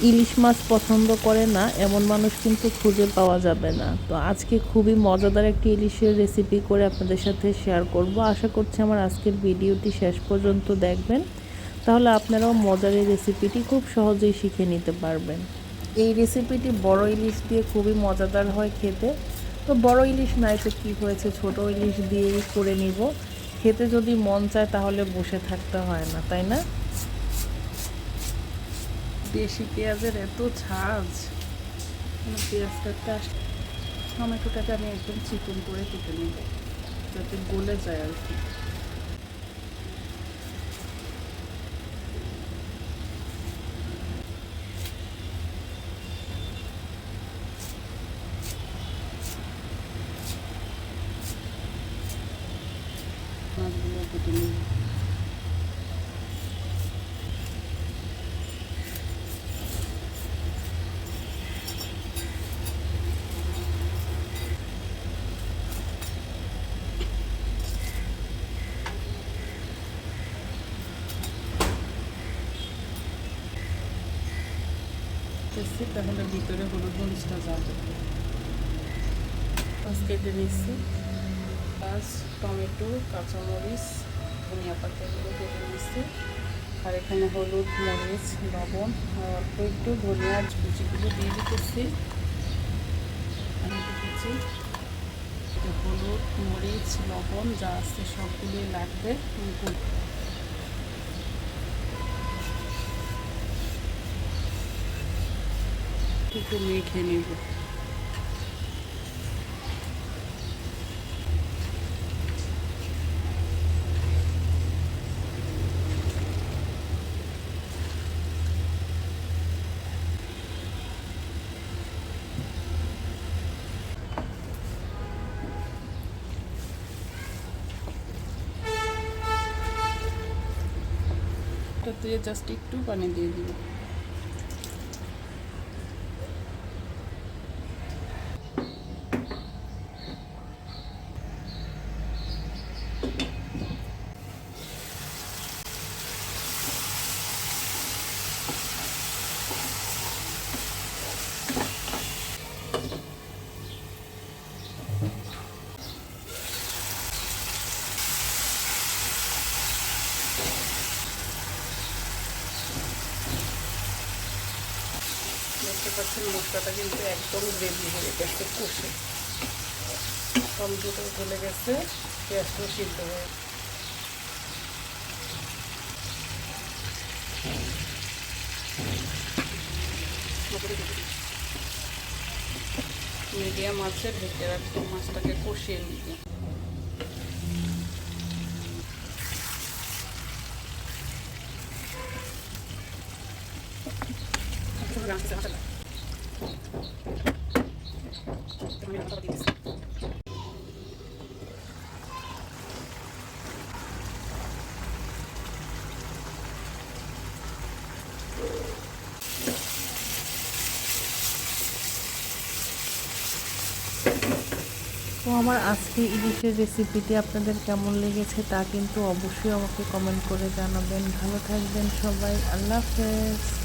ইলিশ মাছ পছন্দ করে না এমন মানুষ কিন্তু খুঁজে পাওয়া যাবে না। তো আজকে খুবই মজাদার একটি ইলিশের রেসিপি করে আপনাদের সাথে শেয়ার করব। আশা করছি আমার আজকের ভিডিওটি শেষ পর্যন্ত দেখবেন, তাহলে আপনারাও মজার এই রেসিপিটি খুব সহজেই শিখে নিতে পারবেন। এই রেসিপিটি বড় ইলিশ দিয়ে খুবই মজাদার হয় খেতে। তো বড় ইলিশ নাই তো কী হয়েছে, ছোট ইলিশ দিয়েই করে নিব। খেতে যদি মন চায় তাহলে বসে থাকতে হয় না, তাই না? দেশি পেঁয়াজের এত ঝাঁজ, পেঁয়াজটা টমেটোটাকে আমি একদম চিকন করে কেটে নেব যাতে গলে যায় আর কি। মাছগুলো কেটে নেব। তাহলে ভিতরে হলুদ মরিচটা যাবে। মাছ কেটে নিচ্ছি, পেঁয়াজ, টমেটো, কাঁচামরিচ, ধনিয়া পাতাগুলো কেটে নিচ্ছি। আর এখানে হলুদ, মরিচ, লবণ আর অল্প একটু ধনিয়া কুচিগুলো দিয়ে দিতেছি। আমি দিতেছি হলুদ, মরিচ, লবণ যা আছে সবগুলোই লাগবে। একটু মেখে নেব। দিয়ে জাস্ট একটু পানি দিয়ে দিব। দেখতে পাচ্ছেন মশলাটা কিন্তু একদম গ্রেভি হয়ে গেছে, কষে টমেটোটাও গলে গেছে, পেঁয়াজটাও সিদ্ধ হয়ে মিডিয়াম আছে ঢেকে রাখবো, মাছটাকে কষিয়ে নিব। তো আমার আজকে ইলিশের রেসিপিটি আপনাদের কেমন লেগেছে তা কিন্তু অবশ্যই আমাকে কমেন্ট করে জানাবেন। ভালো থাকবেন সবাই, আল্লাহ হাফেজ।